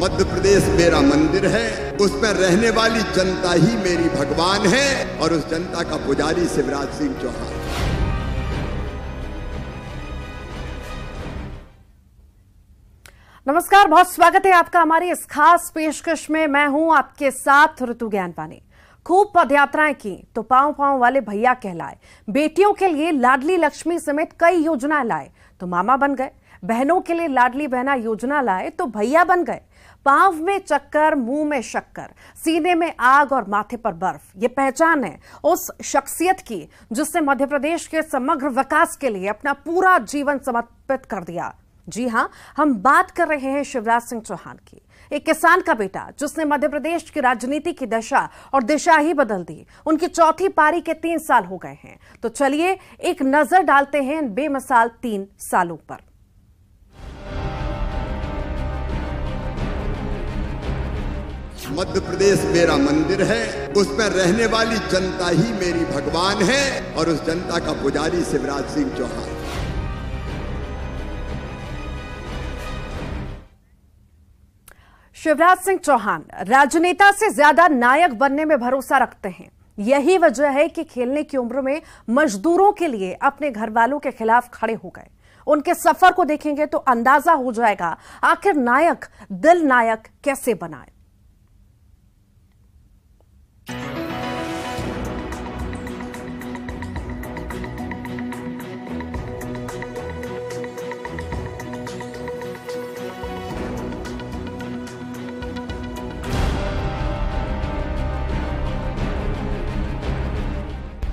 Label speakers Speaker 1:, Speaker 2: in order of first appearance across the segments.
Speaker 1: मध्य प्रदेश मेरा मंदिर है, उसमें रहने वाली जनता ही मेरी भगवान है और उस जनता का पुजारी शिवराज सिंह चौहान।
Speaker 2: नमस्कार, बहुत स्वागत है आपका हमारी इस खास पेशकश में। मैं हूं आपके साथ ऋतु ज्ञानवानी। खूब पदयात्राएं की तो पांव पांव वाले भैया कहलाए, बेटियों के लिए लाडली लक्ष्मी समेत कई योजनाएं लाए तो मामा बन गए, बहनों के लिए लाडली बहना योजना लाए तो भैया बन गए। पांव में चक्कर, मुंह में शक्कर, सीने में आग और माथे पर बर्फ, ये पहचान है उस शख्सियत की जिसने मध्य प्रदेश के समग्र विकास के लिए अपना पूरा जीवन समर्पित कर दिया। जी हां, हम बात कर रहे हैं शिवराज सिंह चौहान की, एक किसान का बेटा जिसने मध्य प्रदेश की राजनीति की दशा और दिशा ही बदल दी। उनकी चौथी पारी के 3 साल हो गए हैं, तो चलिए एक नजर डालते हैं इन बेमिसाल 3 सालों पर।
Speaker 1: मध्य प्रदेश मेरा मंदिर है, उसमें रहने वाली जनता ही मेरी भगवान है और उस जनता का पुजारी शिवराज सिंह चौहान।
Speaker 2: शिवराज सिंह चौहान राजनेता से ज्यादा नायक बनने में भरोसा रखते हैं। यही वजह है कि खेलने की उम्र में मजदूरों के लिए अपने घर वालों के खिलाफ खड़े हो गए। उनके सफर को देखेंगे तो अंदाजा हो जाएगा आखिर नायक दिल नायक कैसे बनाए।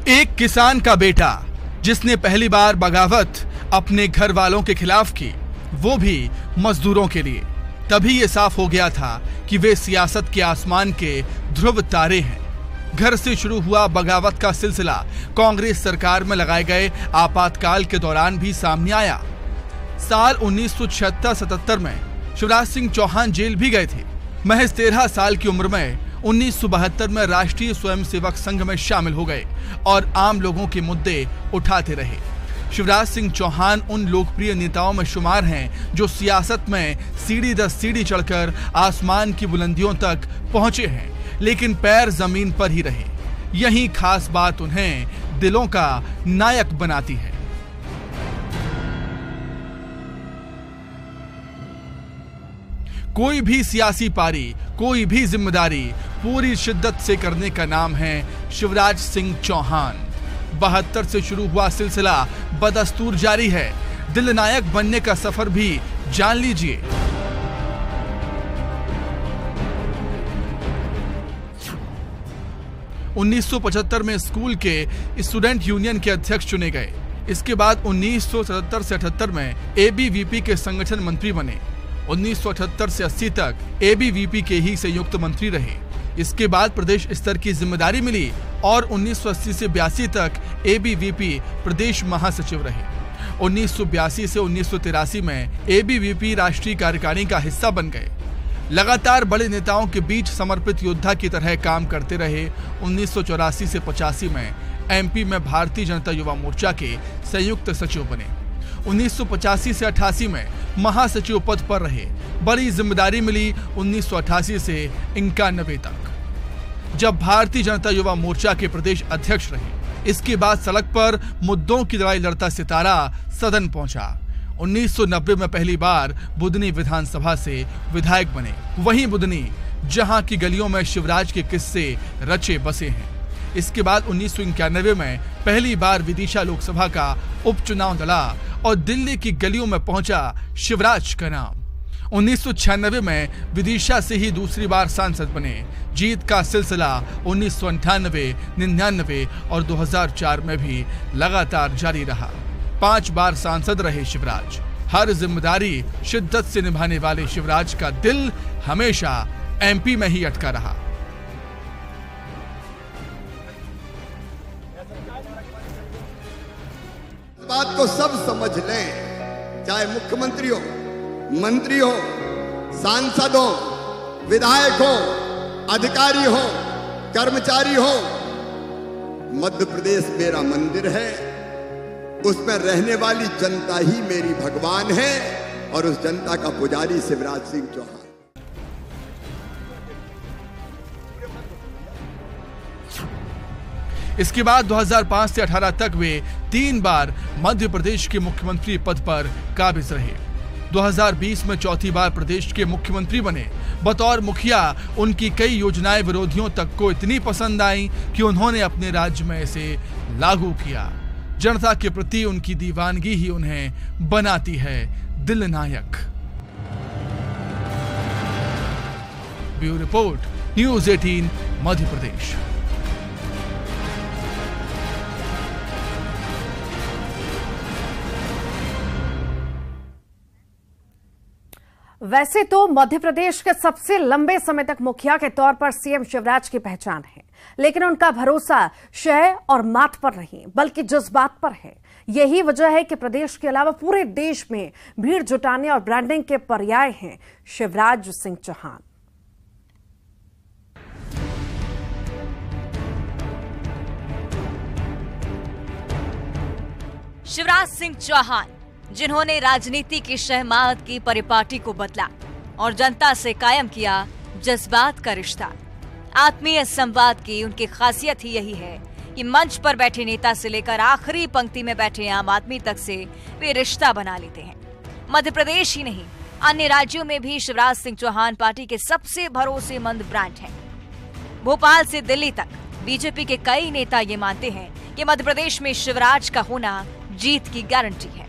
Speaker 3: एक किसान का बेटा जिसने पहली बार बगावत अपने घर वालों के खिलाफ की, वो भी मजदूरों के लिए। तभी ये साफ हो गया था कि वे सियासत के आसमान के ध्रुव तारे हैं। घर से शुरू हुआ बगावत का सिलसिला कांग्रेस सरकार में लगाए गए आपातकाल के दौरान भी सामने आया। साल 1976-77 में शिवराज सिंह चौहान जेल भी गए थे। महज 13 साल की उम्र में 1972 में राष्ट्रीय स्वयंसेवक संघ में शामिल हो गए और आम लोगों के मुद्दे उठाते रहे। शिवराज सिंह चौहान उन लोकप्रिय नेताओं में शुमार हैं जो सियासत में सीढ़ी दर सीढ़ी चढ़कर आसमान की बुलंदियों तक पहुंचे हैं, लेकिन पैर जमीन पर ही रहे। यही खास बात उन्हें दिलों का नायक बनाती है। कोई भी सियासी पारी, कोई भी जिम्मेदारी पूरी शिद्दत से करने का नाम है शिवराज सिंह चौहान। 72 से शुरू हुआ सिलसिला बदस्तूर जारी है। दिल नायक बनने का सफर भी जान लीजिए। – 1975 में स्कूल के स्टूडेंट यूनियन के अध्यक्ष चुने गए। इसके बाद 1977 से 78 में एबीवीपी के संगठन मंत्री बने। 1978 से 80 तक एबीवीपी के ही संयुक्त मंत्री रहे। इसके बाद प्रदेश स्तर की जिम्मेदारी मिली और 1980 से 82 तक एबीवीपी प्रदेश महासचिव रहे। 1982 से 1983 में एबीवीपी राष्ट्रीय कार्यकारिणी का हिस्सा बन गए। लगातार बड़े नेताओं के बीच समर्पित योद्धा की तरह काम करते रहे। 1984 से 85 में एमपी में भारतीय जनता युवा मोर्चा के संयुक्त सचिव बने। 1985 से 88 में महासचिव पद पर रहे। बड़ी जिम्मेदारी मिली 1988 से 91 तक, जब भारतीय जनता युवा मोर्चा के प्रदेश अध्यक्ष रहे। इसके बाद सड़क पर मुद्दों की लड़ाई लड़ता सितारा सदन पहुंचा। 1990 में पहली बार बुदनी विधानसभा से विधायक बने। वहीं बुदनी जहां की गलियों में शिवराज के किस्से रचे बसे हैं। इसके बाद 1991 में पहली बार विदिशा लोकसभा का उपचुनाव लड़ा और दिल्ली की गलियों में पहुंचा शिवराज का नाम। 1996 में विदिशा से ही दूसरी बार सांसद बने। जीत का सिलसिला 1998, 99 और 2004 में भी लगातार जारी रहा। 5 बार सांसद रहे शिवराज। हर जिम्मेदारी शिद्दत से निभाने वाले शिवराज का दिल हमेशा एमपी में ही अटका रहा।
Speaker 1: बात को सब समझ लें, चाहे मुख्यमंत्री हो, मंत्री हो, सांसद हो, विधायक हो, अधिकारी हो, कर्मचारी हो। मध्य प्रदेश मेरा मंदिर है, उसमें रहने वाली जनता ही मेरी भगवान है और उस जनता का पुजारी शिवराज सिंह चौहान।
Speaker 3: इसके बाद 2005 से 18 तक वे 3 बार मध्य प्रदेश के मुख्यमंत्री पद पर काबिज रहे। 2020 में चौथी बार प्रदेश के मुख्यमंत्री बने। बतौर मुखिया उनकी कई योजनाएं विरोधियों तक को इतनी पसंद आई कि उन्होंने अपने राज्य में इसे लागू किया। जनता के प्रति उनकी दीवानगी ही उन्हें बनाती है दिल नायक। Bureau report, news 18 Madhya Pradesh.
Speaker 2: वैसे तो मध्य प्रदेश के सबसे लंबे समय तक मुखिया के तौर पर सीएम शिवराज की पहचान है, लेकिन उनका भरोसा शय और मात पर नहीं बल्कि जज्बात पर है। यही वजह है कि प्रदेश के अलावा पूरे देश में भीड़ जुटाने और ब्रांडिंग के पर्याय हैं शिवराज सिंह चौहान।
Speaker 4: शिवराज सिंह चौहान, जिन्होंने राजनीति की शहमात की परिपाटी को बदला और जनता से कायम किया जज्बात का रिश्ता। आत्मीय संवाद की उनकी खासियत ही यही है कि मंच पर बैठे नेता से लेकर आखिरी पंक्ति में बैठे आम आदमी तक से वे रिश्ता बना लेते हैं। मध्य प्रदेश ही नहीं, अन्य राज्यों में भी शिवराज सिंह चौहान पार्टी के सबसे भरोसेमंद ब्रांड हैं। भोपाल से दिल्ली तक बीजेपी के कई नेता ये मानते हैं कि मध्य प्रदेश में शिवराज का होना जीत की गारंटी है।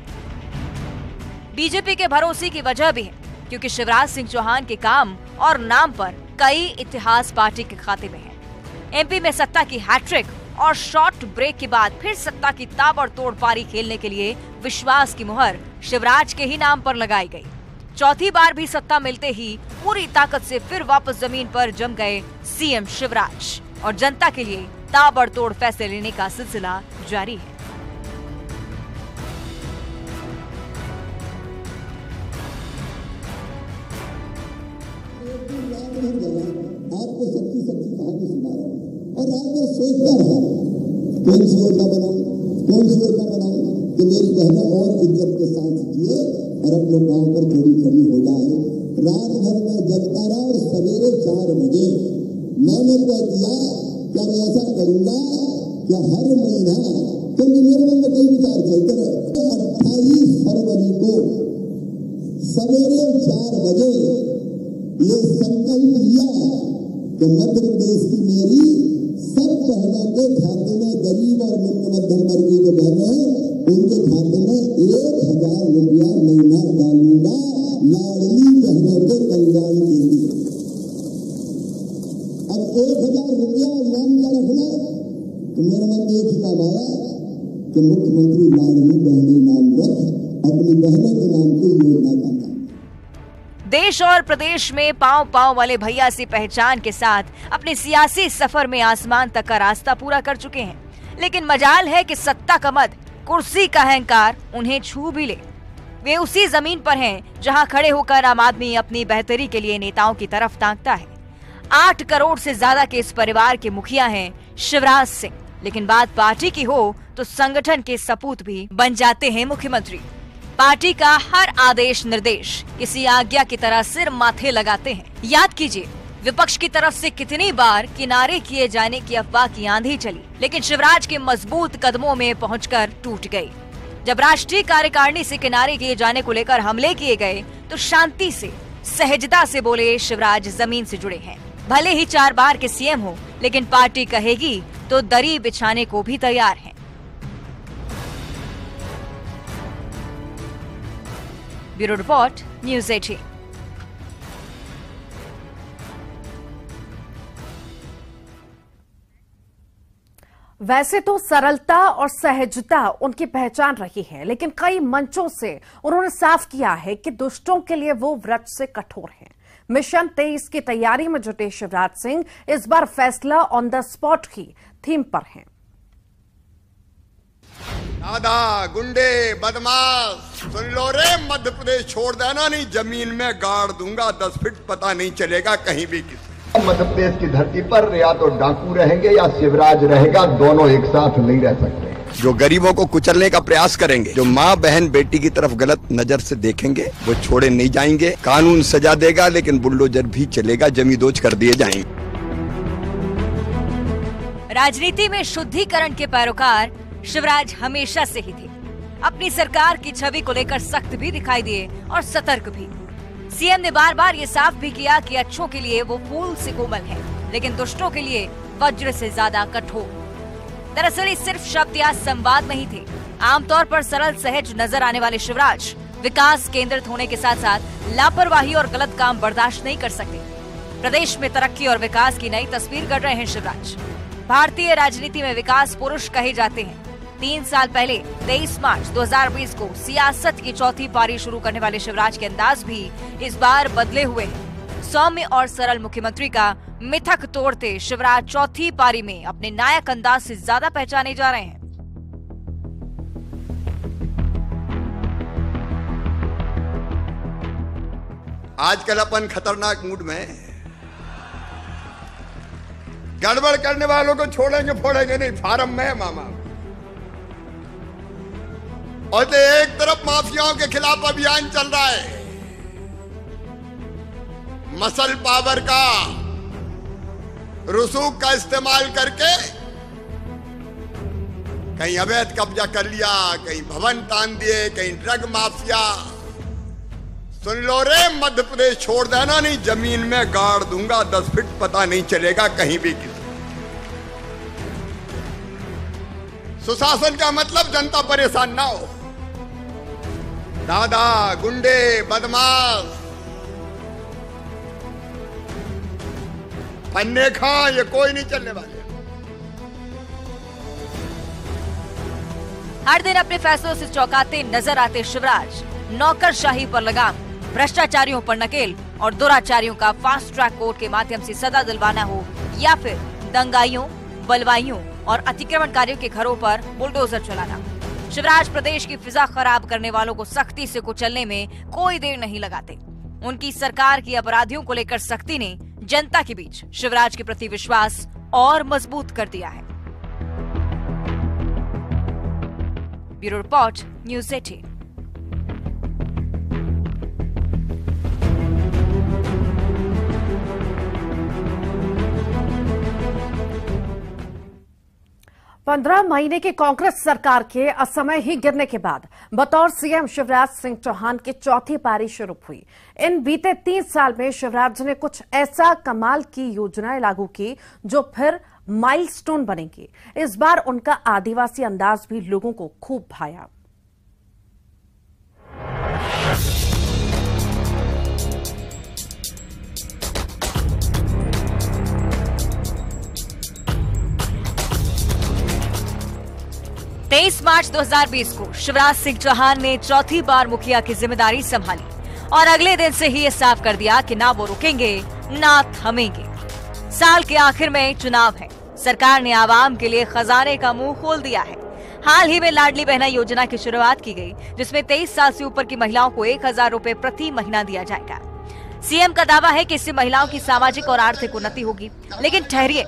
Speaker 4: बीजेपी के भरोसे की वजह भी है क्योंकि शिवराज सिंह चौहान के काम और नाम पर कई इतिहास पार्टी के खाते में है। एमपी में सत्ता की हैट्रिक और शॉर्ट ब्रेक के बाद फिर सत्ता की ताबड़तोड़ पारी खेलने के लिए विश्वास की मुहर शिवराज के ही नाम पर लगाई गई। चौथी बार भी सत्ता मिलते ही पूरी ताकत से फिर वापस जमीन पर जम गए सीएम शिवराज और जनता के लिए ताबड़तोड़ फैसले लेने का सिलसिला जारी है।
Speaker 5: आपको सच्ची कहानी सुना रहा हूं और रात में सोचता रहा कौन सी योजना बनाऊं कि मेरी बहनें और इज्जत के साथ जिए और अपने गांव पर थोड़ी खड़ी हो जाए। रात भर में जगता रहा और सवेरे 4 बजे मैंने तय किया कि मैं ऐसा करूंगा कि हर महीना, क्योंकि मेरे मन में कई विचार चलते रहे, 28 फरवरी को सवेरे 4 बजे ये संकल्प लिया कि मध्य प्रदेश की मेरी सब बहनों के खाते में, गरीब और निम्न मध्यम वर्ग की जो बहनें हैं उनके खाते में 1000 रुपया महीना डालूंगा लाडली बहनों के कल्याण के लिए। अब 1000 रुपया नाम क्या रखना, तो मेरे मन में एक नाम आया कि मुख्यमंत्री लाडली बहनी नाम रख, अपनी बहनों के नाम की योजना का।
Speaker 4: देश और प्रदेश में पांव पांव वाले भैया से पहचान के साथ अपने सियासी सफर में आसमान तक का रास्ता पूरा कर चुके हैं, लेकिन मजाल है कि सत्ता का मद, कुर्सी का अहंकार उन्हें छू भी ले। वे उसी जमीन पर हैं जहां खड़े होकर आम आदमी अपनी बेहतरी के लिए नेताओं की तरफ ताकता है। 8 करोड़ से ज्यादा के इस परिवार के मुखिया हैं शिवराज सिंह, लेकिन बात पार्टी की हो तो संगठन के सपूत भी बन जाते हैं मुख्यमंत्री। पार्टी का हर आदेश निर्देश किसी आज्ञा की तरह सिर माथे लगाते हैं। याद कीजिए, विपक्ष की तरफ से कितनी बार किनारे किए जाने की अफवाह की आंधी चली, लेकिन शिवराज के मजबूत कदमों में पहुंचकर टूट गई। जब राष्ट्रीय कार्यकारिणी से किनारे किए जाने को लेकर हमले किए गए तो शांति से, सहजता से बोले शिवराज जमीन से जुड़े हैं। भले ही 4 बार के सीएम हो, लेकिन पार्टी कहेगी तो दरी बिछाने को भी तैयार हैं। Bureau report, news 18।
Speaker 2: वैसे तो सरलता और सहजता उनकी पहचान रही है, लेकिन कई मंचों से उन्होंने साफ किया है कि दुष्टों के लिए वो व्रत से कठोर हैं। मिशन 23 की तैयारी में जुटे शिवराज सिंह इस बार फैसला ऑन द स्पॉट की थीम पर हैं।
Speaker 1: दादा, गुंडे, बदमाश, सुन लो रे, मध्य प्रदेश छोड़ देना, नहीं जमीन में गाड़ दूंगा 10 फीट, पता नहीं चलेगा कहीं भी किसी।
Speaker 5: मध्य प्रदेश की धरती पर या तो डाकू रहेंगे या शिवराज रहेगा, दोनों एक साथ नहीं रह सकते।
Speaker 1: जो गरीबों को कुचलने का प्रयास करेंगे, जो माँ बहन बेटी की तरफ गलत नजर से देखेंगे, वो छोड़े नहीं जाएंगे। कानून सजा देगा, लेकिन बुलडोजर भी चलेगा, जमींदोज कर दिए जाएंगे।
Speaker 4: राजनीति में शुद्धिकरण के पैरोकार शिवराज हमेशा से ही थे। अपनी सरकार की छवि को लेकर सख्त भी दिखाई दिए और सतर्क भी। सीएम ने बार बार ये साफ भी किया कि अच्छों के लिए वो फूल से कोमल है, लेकिन दुष्टों के लिए वज्र से ज्यादा कठोर। दरअसल ये सिर्फ शब्द या संवाद नहीं थे। आमतौर पर सरल सहज नजर आने वाले शिवराज विकास केंद्रित होने के साथ साथ लापरवाही और गलत काम बर्दाश्त नहीं कर सकते। प्रदेश में तरक्की और विकास की नई तस्वीर गढ़ रहे हैं शिवराज। भारतीय राजनीति में विकास पुरुष कहे जाते हैं। 3 साल पहले 23 मार्च 2020 को सियासत की चौथी पारी शुरू करने वाले शिवराज के अंदाज भी इस बार बदले हुए हैं। सौम्य और सरल मुख्यमंत्री का मिथक तोड़ते शिवराज चौथी पारी में अपने नायक अंदाज से ज्यादा पहचाने जा रहे हैं।
Speaker 1: आजकल अपन खतरनाक मूड में हैं। गड़बड़ करने वालों को छोड़ेंगे फोड़ेंगे नहीं, फार्म में है मामा। और तो एक तरफ माफियाओं के खिलाफ अभियान चल रहा है, मसल पावर का रसूख का इस्तेमाल करके कहीं अवैध कब्जा कर लिया, कहीं भवन तान दिए, कहीं ड्रग माफिया। सुन लो रे, मध्य प्रदेश छोड़ देना नहीं, जमीन में गाड़ दूंगा 10 फीट, पता नहीं चलेगा कहीं भी किसी। सुशासन का मतलब जनता परेशान ना हो। दादा गुंडे बदमाश पन्ने खा, ये कोई नहीं चलने वाले।
Speaker 4: हर दिन अपने फैसलों से चौंकाते नजर आते शिवराज नौकरशाही पर लगाम, भ्रष्टाचारियों पर नकेल और दुराचारियों का फास्ट ट्रैक कोर्ट के माध्यम से सजा दिलवाना हो या फिर दंगाइयों, बलवाइयों और अतिक्रमणकारियों के घरों पर बुलडोजर चलाना। शिवराज प्रदेश की फिजा खराब करने वालों को सख्ती से कुचलने में कोई देर नहीं लगाते। उनकी सरकार की अपराधियों को लेकर सख्ती ने जनता के बीच शिवराज के प्रति विश्वास और मजबूत कर दिया है। Bureau report, news 18।
Speaker 2: पंद्रह महीने की कांग्रेस सरकार के असमय ही गिरने के बाद बतौर सीएम शिवराज सिंह चौहान की चौथी पारी शुरू हुई। इन बीते 30 साल में शिवराज ने कुछ ऐसा कमाल की योजनाएं लागू की जो फिर माइलस्टोन बनेंगी। इस बार उनका आदिवासी अंदाज भी लोगों को खूब भाया।
Speaker 4: मार्च 2020 को शिवराज सिंह चौहान ने चौथी बार मुखिया की जिम्मेदारी संभाली और अगले दिन से ही ये साफ कर दिया कि ना वो रुकेंगे ना थमेंगे। साल के आखिर में चुनाव है, सरकार ने आवाम के लिए खजाने का मुंह खोल दिया है। हाल ही में लाडली बहना योजना की शुरुआत की गई, जिसमें 23 साल से ऊपर की महिलाओं को 1000 रुपए प्रति महीना दिया जाएगा। सीएम का दावा है कि इससे महिलाओं की सामाजिक और आर्थिक उन्नति होगी। लेकिन ठहरिए,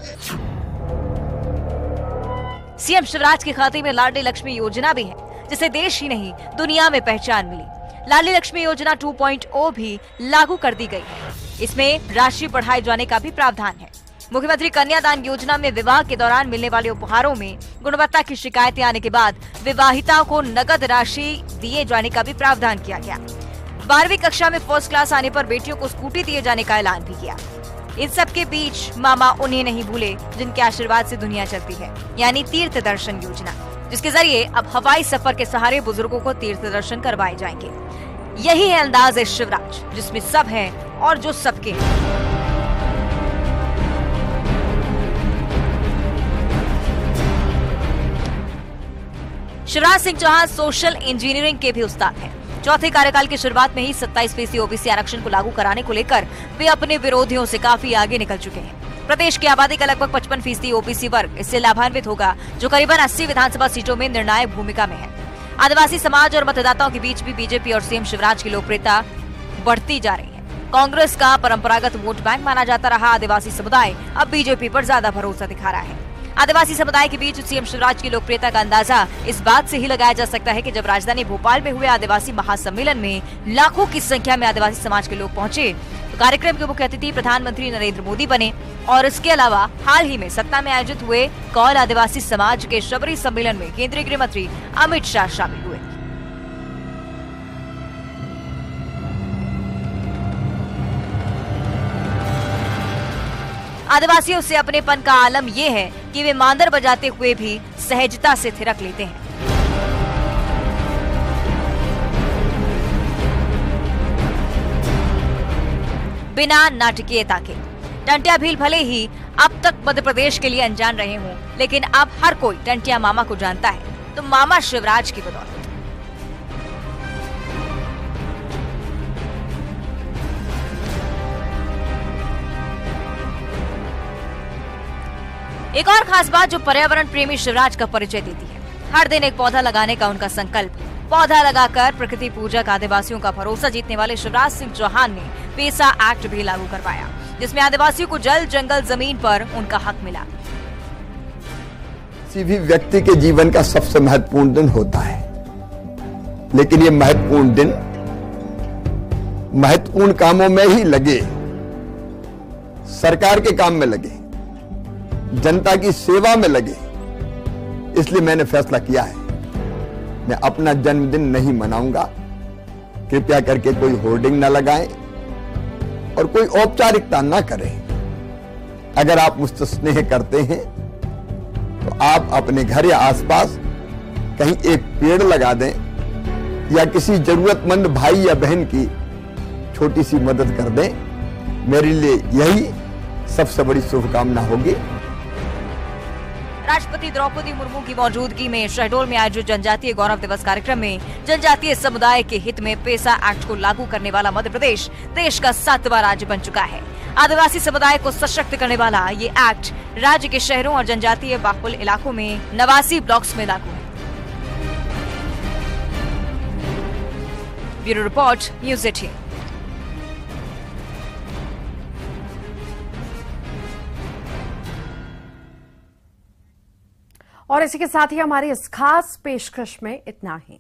Speaker 4: सीएम शिवराज के खाते में लाडली लक्ष्मी योजना भी है, जिसे देश ही नहीं दुनिया में पहचान मिली। लाडली लक्ष्मी योजना 2.0 भी लागू कर दी गई है। इसमें राशि बढ़ाए जाने का भी प्रावधान है। मुख्यमंत्री कन्यादान योजना में विवाह के दौरान मिलने वाले उपहारों में गुणवत्ता की शिकायतें आने के बाद विवाहिताओं को नकद राशि दिए जाने का भी प्रावधान किया गया। 12वीं कक्षा में फर्स्ट क्लास आने पर बेटियों को स्कूटी दिए जाने का ऐलान भी किया। इन सब के बीच मामा उन्हें नहीं भूले जिनके आशीर्वाद से दुनिया चलती है, यानी तीर्थ दर्शन योजना, जिसके जरिए अब हवाई सफर के सहारे बुजुर्गों को तीर्थ दर्शन करवाए जाएंगे। यही है अंदाज है शिवराज, जिसमें सब है और जो सबके हैं। शिवराज सिंह चौहान सोशल इंजीनियरिंग के भी उस्ताद हैं। चौथे कार्यकाल की शुरुआत में ही 27% ओबीसी आरक्षण को लागू कराने को लेकर वे अपने विरोधियों से काफी आगे निकल चुके हैं। प्रदेश की आबादी का लगभग 55% ओबीसी वर्ग इससे लाभान्वित होगा, जो करीबन 80 विधानसभा सीटों में निर्णायक भूमिका में है। आदिवासी समाज और मतदाताओं के बीच भी बीजेपी और सीएम शिवराज की लोकप्रियता बढ़ती जा रही है। कांग्रेस का परंपरागत वोट बैंक माना जाता रहा आदिवासी समुदाय अब बीजेपी पर ज्यादा भरोसा दिखा रहा है। आदिवासी समुदाय के बीच सीएम शिवराज की लोकप्रियता का अंदाजा इस बात से ही लगाया जा सकता है कि जब राजधानी भोपाल में हुए आदिवासी महासम्मेलन में लाखों की संख्या में आदिवासी समाज के लोग पहुंचे, तो कार्यक्रम के मुख्य अतिथि प्रधानमंत्री नरेंद्र मोदी बने और इसके अलावा हाल ही में सतना में आयोजित हुए कौल आदिवासी समाज के शबरी सम्मेलन में केंद्रीय गृह मंत्री अमित शाह शामिल हुए। आदिवासियों से अपनेपन का आलम ये है कि वे मांदर बजाते हुए भी सहजता से थिरक लेते हैं। बिना नाटकीयता के टंटिया भील भले ही अब तक मध्य प्रदेश के लिए अनजान रहे हों, लेकिन अब हर कोई टंटिया मामा को जानता है, तो मामा शिवराज की बदौलत। एक और खास बात जो पर्यावरण प्रेमी शिवराज का परिचय देती है, हर दिन एक पौधा लगाने का उनका संकल्प। पौधा लगाकर प्रकृति पूजक आदिवासियों का भरोसा जीतने वाले शिवराज सिंह चौहान ने पेसा एक्ट भी लागू करवाया, जिसमें आदिवासियों को जल जंगल जमीन पर उनका हक मिला।
Speaker 1: किसी भी व्यक्ति के जीवन का सबसे महत्वपूर्ण दिन होता है, लेकिन ये महत्वपूर्ण दिन महत्वपूर्ण कामों में ही लगे, सरकार के काम में लगे, जनता की सेवा में लगे। इसलिए मैंने फैसला किया है, मैं अपना जन्मदिन नहीं मनाऊंगा। कृपया करके कोई होर्डिंग न लगाएं और कोई औपचारिकता न करें। अगर आप मुझसे स्नेह करते हैं तो आप अपने घर या आसपास कहीं एक पेड़ लगा दें या किसी जरूरतमंद भाई या बहन की छोटी सी मदद कर दें। मेरे लिए यही सबसे बड़ी शुभकामना होगी।
Speaker 4: राष्ट्रपति द्रौपदी मुर्मू की मौजूदगी में शहडोल में आयोजित जनजातीय गौरव दिवस कार्यक्रम में जनजातीय समुदाय के हित में पेसा एक्ट को लागू करने वाला मध्य प्रदेश देश का 7वां राज्य बन चुका है। आदिवासी समुदाय को सशक्त करने वाला ये एक्ट राज्य के शहरों और जनजातीय बाहुल इलाकों में 89 ब्लॉक्स में लागू है। Bureau report, news 18।
Speaker 2: और इसी के साथ ही हमारी इस खास पेशकश में इतना ही।